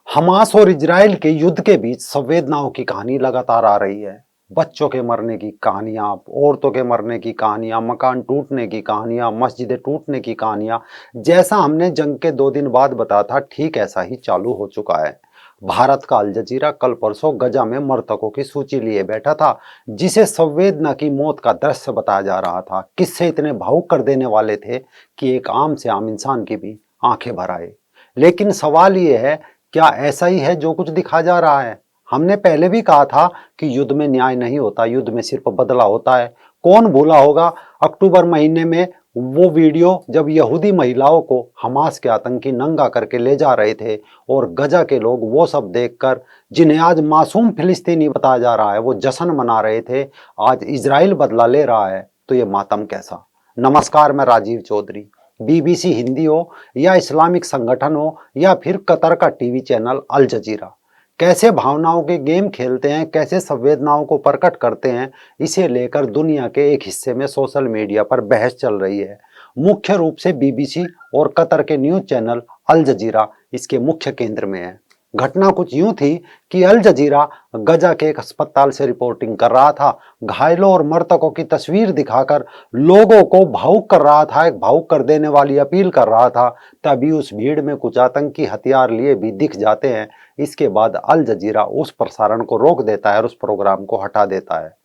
Hamas और Israel के युद्ध के बीच संवेदनाओं की कहानी लगातार आ रही है। बच्चों के मरने की कहानियां, औरतों के मरने की कहानियां, मकान टूटने की कहानियां, मस्जिदें टूटने की कहानियां। जैसा हमने जंग के 2 दिन बाद बताया था, ठीक ऐसा ही चालू हो चुका है। भारत का अल जजीरा कल परसों गजा में मृतकों की सूची लिए बैठा था, जिसे संवेदना की मौत का दृश्य बताया जा रहा था। किस्से इतने भावुक कर देने वाले थे कि एक आम से आम इंसान की भी आंखें भर आए। लेकिन सवाल ये है, क्या ऐसा ही है जो कुछ दिखा जा रहा है? हमने पहले भी कहा था कि युद्ध में न्याय नहीं होता, युद्ध में सिर्फ बदला होता है। कौन भूला होगा अक्टूबर महीने में वो वीडियो जब यहूदी महिलाओं को हमास के आतंकी नंगा करके ले जा रहे थे और गजा के लोग वो सब देखकर, जिन्हें आज मासूम फिलिस्तीनी बताया जा रहा है, वो जश्न मना रहे थे। आज इजराइल बदला ले रहा है तो ये मातम कैसा। नमस्कार, मैं राजीव चौधरी। बीबीसी हिंदी हो या इस्लामिक संगठन हो या फिर कतर का टीवी चैनल अल जजीरा, कैसे भावनाओं के गेम खेलते हैं, कैसे संवेदनाओं को प्रकट करते हैं, इसे लेकर दुनिया के एक हिस्से में सोशल मीडिया पर बहस चल रही है। मुख्य रूप से बीबीसी और कतर के न्यूज चैनल अल जजीरा इसके मुख्य केंद्र में है। घटना कुछ यूं थी कि अल जजीरा गजा के एक अस्पताल से रिपोर्टिंग कर रहा था। घायलों और मृतकों की तस्वीर दिखाकर लोगों को भावुक कर रहा था, एक भावुक कर देने वाली अपील कर रहा था। तभी उस भीड़ में कुछ आतंकी हथियार लिए भी दिख जाते हैं। इसके बाद अल जजीरा उस प्रसारण को रोक देता है और उस प्रोग्राम को हटा देता है।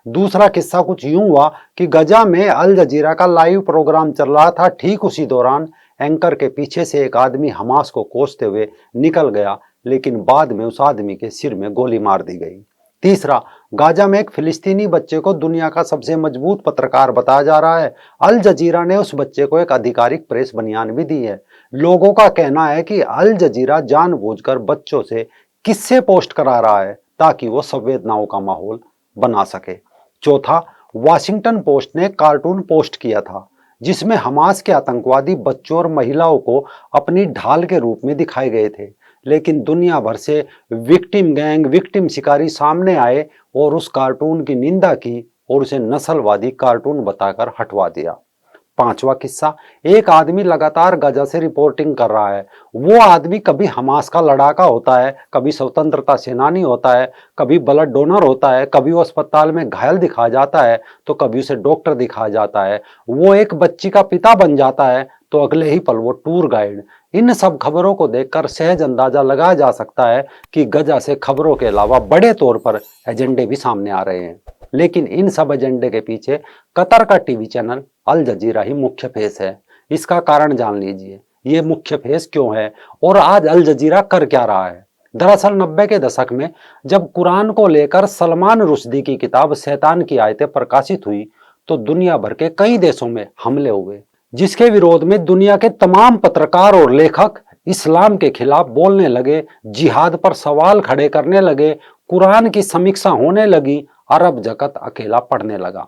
दूसरा किस्सा कुछ यूं हुआ कि गजा में अल जजीरा का लाइव प्रोग्राम चल रहा था। ठीक उसी दौरान एंकर के पीछे से एक आदमी हमास को कोसते हुए निकल गया, लेकिन बाद में उस आदमी के सिर में गोली मार दी गई। तीसरा, गाजा में एक फिलिस्तीनी बच्चे को दुनिया का सबसे मजबूत पत्रकार बताया जा रहा है। अल जजीरा ने उस बच्चे को एक आधिकारिक प्रेस बयान भी दी है। लोगों का कहना है कि अल जजीरा जानबूझकर बच्चों से किस्से पोस्ट करा रहा है ताकि वो संवेदनाओं का माहौल बना सके। चौथा, वाशिंगटन पोस्ट ने कार्टून पोस्ट किया था जिसमें हमास के आतंकवादी बच्चों और महिलाओं को अपनी ढाल के रूप में दिखाए गए थे, लेकिन दुनिया भर से विक्टिम गैंग, विक्टिम शिकारी सामने आए और उस कार्टून की निंदा की और उसे नस्लवादी कार्टून बताकर हटवा दिया। पांचवा किस्सा, एक आदमी लगातार गजा से रिपोर्टिंग कर रहा है। वो आदमी कभी हमास का लड़ाका होता है, कभी स्वतंत्रता सेनानी होता है, कभी ब्लड डोनर होता है, कभी वो अस्पताल में घायल दिखाया जाता है तो कभी उसे डॉक्टर दिखाया जाता है। वो एक बच्ची का पिता बन जाता है तो अगले ही पल वो टूर गाइड। इन सब खबरों को देखकर सहज अंदाजा लगाया जा सकता है कि गजा से खबरों के अलावा बड़े तौर पर एजेंडे भी सामने आ रहे हैं। लेकिन इन सब एजेंडे के पीछे कतर का टीवी चैनल अल जजीरा ही मुख्य फेस है। इसका कारण जान लीजिए, ये मुख्य फेस क्यों है और आज अल जजीरा कर क्या रहा है। दरअसल 90 के दशक में जब कुरान को लेकर सलमान रुश्दी की किताब शैतान की आयतें प्रकाशित हुई तो दुनिया भर के कई देशों में हमले हुए, जिसके विरोध में दुनिया के तमाम पत्रकार और लेखक इस्लाम के खिलाफ बोलने लगे, जिहाद पर सवाल खड़े करने लगे, कुरान की समीक्षा होने लगी, अरब जगत अकेला पड़ने लगा।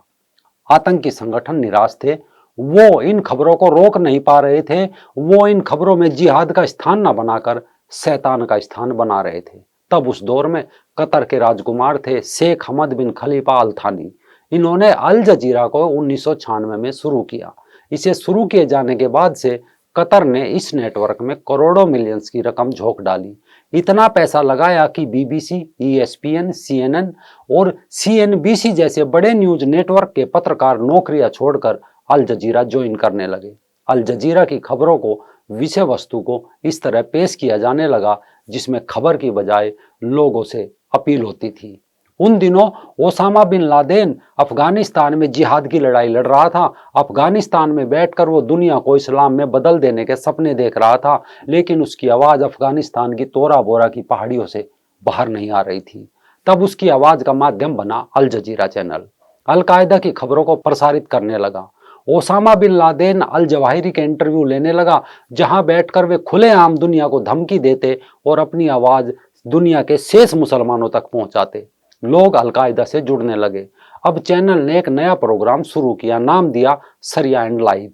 आतंकी संगठन निराश थे, वो इन खबरों को रोक नहीं पा रहे थे। वो इन खबरों में जिहाद का स्थान न बनाकर शैतान का स्थान बना रहे थे। तब उस दौर में कतर के राजकुमार थे शेख हमद बिन खलीफा अल थानी। इन्होंने अल जजीरा को 1996 में शुरू किया। इसे शुरू किए जाने के बाद से कतर ने इस नेटवर्क में करोड़ों मिलियंस की रकम झोंक डाली। इतना पैसा लगाया कि बीबीसी, ईएसपीएन, सीएनएन और सीएनबीसी जैसे बड़े न्यूज नेटवर्क के पत्रकार नौकरियां छोड़कर अल जजीरा ज्वाइन करने लगे। अल जजीरा की खबरों को, विषय वस्तु को इस तरह पेश किया जाने लगा जिसमें खबर की बजाय लोगों से अपील होती थी। उन दिनों ओसामा बिन लादेन अफगानिस्तान में जिहाद की लड़ाई लड़ रहा था। अफगानिस्तान में बैठकर वो दुनिया को इस्लाम में बदल देने के सपने देख रहा था, लेकिन उसकी आवाज अफगानिस्तान की तोरा बोरा की पहाड़ियों से बाहर नहीं आ रही थी। तब उसकी आवाज का माध्यम बना अल जजीरा चैनल। अलकायदा की खबरों को प्रसारित करने लगा। Osama bin Laden Al Zawahiri के इंटरव्यू लेने लगा, जहां बैठकर वे खुलेआम दुनिया को धमकी देते और अपनी आवाज दुनिया के शेष मुसलमानों तक पहुंचाते। लोग अलकायदा से जुड़ने लगे। अब चैनल ने एक नया प्रोग्राम शुरू किया, नाम दिया सरिया एंड लाइव।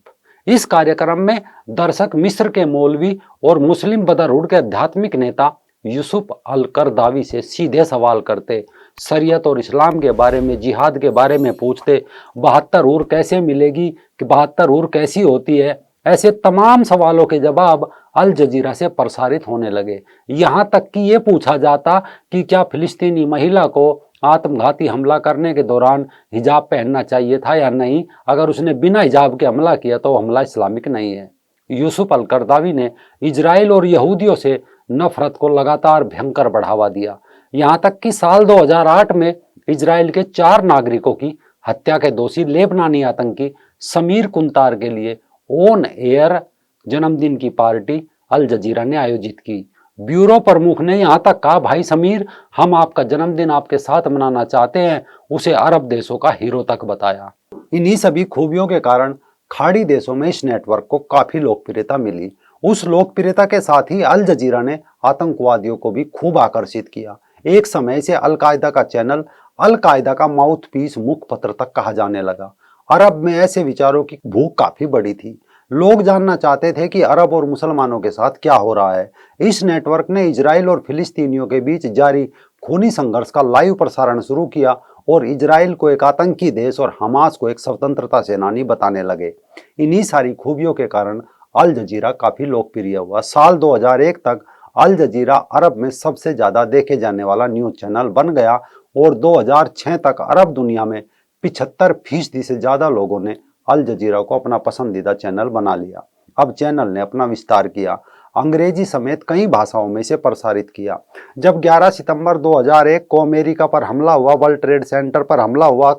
इस कार्यक्रम में दर्शक मिस्र के मौलवी और मुस्लिम ब्रदरहुड के आध्यात्मिक नेता यूसुफ अल करदावी से सीधे सवाल करते, शरीयत और इस्लाम के बारे में, जिहाद के बारे में पूछते। 72 उर कैसे मिलेगी, कि 72 उर कैसी होती है, ऐसे तमाम सवालों के जवाब अल जजीरा से प्रसारित होने लगे। यहाँ तक कि ये पूछा जाता कि क्या फिलिस्तीनी महिला को आत्मघाती हमला करने के दौरान हिजाब पहनना चाहिए था या नहीं। अगर उसने बिना हिजाब के हमला किया तो हमला इस्लामिक नहीं है। यूसुफ अल करदावी ने इजराइल और यहूदियों से नफरत को लगातार भयंकर बढ़ावा दिया। यहाँ तक कि साल 2008 में इजराइल के 4 नागरिकों की हत्या के दोषी लेबनानी आतंकी समीर कुंतार के लिए ऑन एयर जन्मदिन की पार्टी अल जजीरा ने आयोजित की। ब्यूरो प्रमुख ने यहां तक कहा, भाई समीर, हम आपका जन्मदिन आपके साथ मनाना चाहते हैं। उसे अरब देशों का हीरो तक बताया। इन्हीं सभी खूबियों के कारण खाड़ी देशों में इस नेटवर्क को काफी लोकप्रियता मिली। उस लोकप्रियता के साथ ही अल जजीरा ने आतंकवादियों को भी खूब आकर्षित किया। एक समय से अल कायदा का चैनल अल कायदा का माउथपीस मुखपत्र तक कहा जाने लगा। अरब में ऐसे विचारों की भूख काफी बड़ी थी। लोग जानना चाहते थे कि अरब और मुसलमानों के साथ क्या हो रहा है। इस नेटवर्क ने इजराइल और फिलिस्तीनियों के बीच जारी खूनी संघर्ष का लाइव प्रसारण शुरू किया और इजराइल को एक आतंकी देश और हमास को एक स्वतंत्रता सेनानी बताने लगे। इन्हीं सारी खूबियों के कारण अल जजीरा काफी लोकप्रिय हुआ। साल 2001 तक अल जजीरा अरब में सबसे ज्यादा देखे जाने वाला न्यूज चैनल बन गया और 2006 तक अरब दुनिया में 75% से ज्यादा लोगों ने अल जजीरा को अपना पसंदीदा चैनल बना लिया। अब चैनल ने अपना विस्तार किया, अंग्रेजी समेत कई भाषाओं में इसे प्रसारित किया। जब 11 सितंबर 2001 को अमेरिका पर हमला हुआ, वर्ल्ड ट्रेड सेंटर पर हमला हुआ,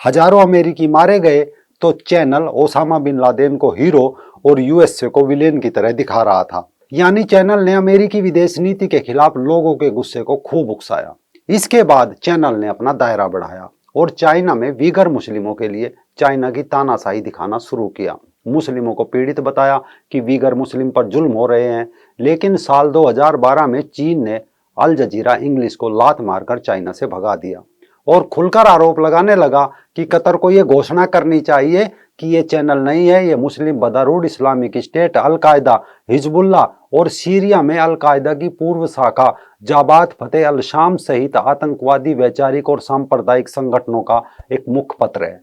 हजारों अमेरिकी मारे गए, तो चैनल ओसामा बिन लादेन को हीरो और यूएसए को विलेन की तरह दिखा रहा था। यानी चैनल ने अमेरिकी विदेश नीति के खिलाफ लोगों के गुस्से को खूब उकसाया। इसके बाद चैनल ने अपना दायरा बढ़ाया और चाइना में वीगर मुस्लिमों के लिए चाइना की तानाशाही दिखाना शुरू किया। मुस्लिमों को पीड़ित बताया कि वीगर मुस्लिम पर जुल्म हो रहे हैं। लेकिन साल 2012 में चीन ने अल जजीरा इंग्लिश को लात मारकर चाइना से भगा दिया और खुलकर आरोप लगाने लगा कि कतर को यह घोषणा करनी चाहिए कि ये चैनल नहीं है, ये मुस्लिम ब्रदरहुड, इस्लामिक स्टेट, अल कायदा, हिजबुल्ला और सीरिया में अल कायदा की पूर्व शाखा जाबात फतेह अल शाम सहित आतंकवादी, वैचारिक और सांप्रदायिक संगठनों का एक मुखपत्र है।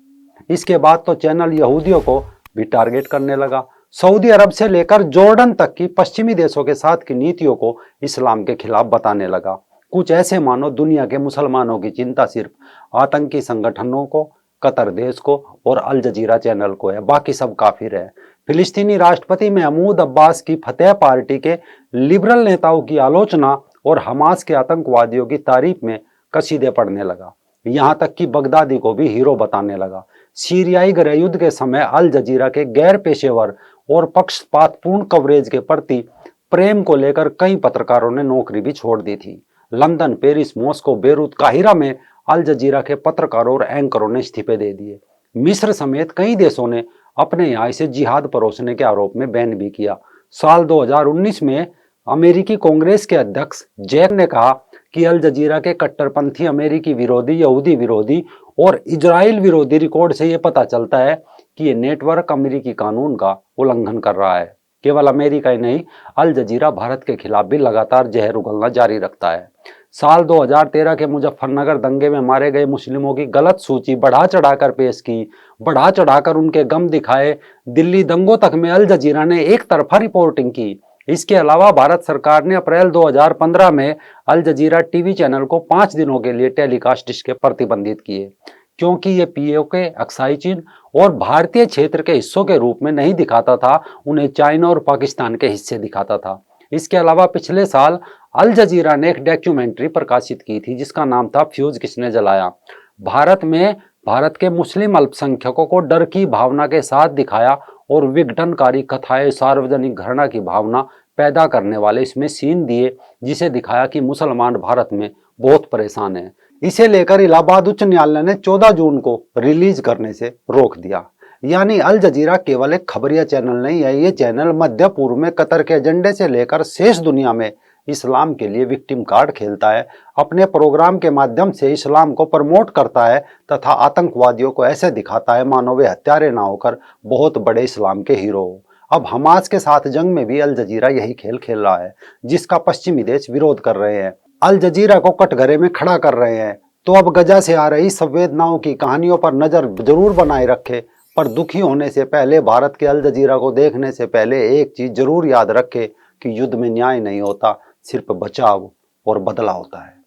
इसके बाद तो चैनल यहूदियों को भी टारगेट करने लगा। सऊदी अरब से लेकर जॉर्डन तक की पश्चिमी देशों के साथ की नीतियों को इस्लाम के खिलाफ बताने लगा। कुछ ऐसे मानो दुनिया के मुसलमानों की चिंता सिर्फ आतंकी संगठनों को, कतर देश को और अल जजीरा चैनल को है, बाकी सब काफिर है। फिलिस्तीनी राष्ट्रपति महमूद अब्बास की फतेह पार्टी के लिबरल नेताओं की आलोचना और हमास के आतंकवादियों की तारीफ में कसीदे पढ़ने लगा। यहाँ तक कि बगदादी को भी हीरो बताने लगा। सीरियाई गृह युद्ध के समय अल जजीरा के गैर पेशेवर और पक्षपातपूर्ण कवरेज के प्रति प्रेम को लेकर कई पत्रकारों ने नौकरी भी छोड़ दी थी। London, Paris, Moscow, Beirut, Cairo में अल जजीरा के पत्रकारों और एंकरों ने इस्तीफे दे दिए। मिस्र समेत कई देशों ने अपने यहाँ इसे जिहाद परोसने के आरोप में बैन भी किया। साल 2019 में अमेरिकी कांग्रेस के अध्यक्ष जैक ने कहा कि अल जजीरा के कट्टरपंथी, अमेरिकी विरोधी, यहूदी विरोधी और इजराइल विरोधी रिकॉर्ड से यह पता चलता है कि ये नेटवर्क अमेरिकी कानून का उल्लंघन कर रहा है। केवल अमेरिका ही नहीं, अल जजीरा भारत के खिलाफ भी लगातार जहर उगलना जारी रखता है। साल 2013 के मुजफ्फरनगर दंगे में मारे गए मुस्लिमों की गलत सूची बढ़ा चढ़ाकर पेश की, बढ़ा चढ़ाकर उनके गम दिखाए। दिल्ली दंगों तक में अल जजीरा ने एक तरफा रिपोर्टिंग की। इसके अलावा भारत सरकार ने अप्रैल 2015 में अल जजीरा टीवी चैनल को 5 दिनों के लिए टेलीकास्ट के प्रतिबंधित किए, क्योंकि ये पीओके, अक्साई चीन और भारतीय क्षेत्र के हिस्सों के रूप में नहीं दिखाता था, उन्हें चाइना और पाकिस्तान के हिस्से दिखाता था। इसके अलावा पिछले साल अल जजीरा ने एक डॉक्यूमेंट्री प्रकाशित की थी जिसका नाम था फ्यूज किसने जलाया। भारत में भारत के मुस्लिम अल्पसंख्यकों को डर की भावना के साथ दिखाया और विघटनकारी कथाएं, सार्वजनिक घृणा की भावना पैदा करने वाले इसमें सीन दिए, जिसे दिखाया कि मुसलमान भारत में बहुत परेशान हैं। इसे लेकर इलाहाबाद उच्च न्यायालय ने 14 जून को रिलीज करने से रोक दिया। यानी अल जजीरा केवल एक खबरिया चैनल नहीं है, ये चैनल मध्य पूर्व में कतर के एजेंडे से लेकर शेष दुनिया में इस्लाम के लिए विक्टिम कार्ड खेलता है। अपने प्रोग्राम के माध्यम से इस्लाम को प्रमोट करता है तथा आतंकवादियों को ऐसे दिखाता है मानो वे हत्यारे ना होकर बहुत बड़े इस्लाम के हीरो हो। अब हमास के साथ जंग में भी अल जजीरा यही खेल खेल रहा है, जिसका पश्चिमी देश विरोध कर रहे हैं, अल जजीरा को कटघरे में खड़ा कर रहे हैं। तो अब गजा से आ रही संवेदनाओं की कहानियों पर नजर जरूर बनाए रखे। पर दुखी होने से पहले, भारत के अल जजीरा को देखने से पहले एक चीज जरूर याद रखे कि युद्ध में न्याय नहीं होता, सिर्फ बचाव और बदला होता है।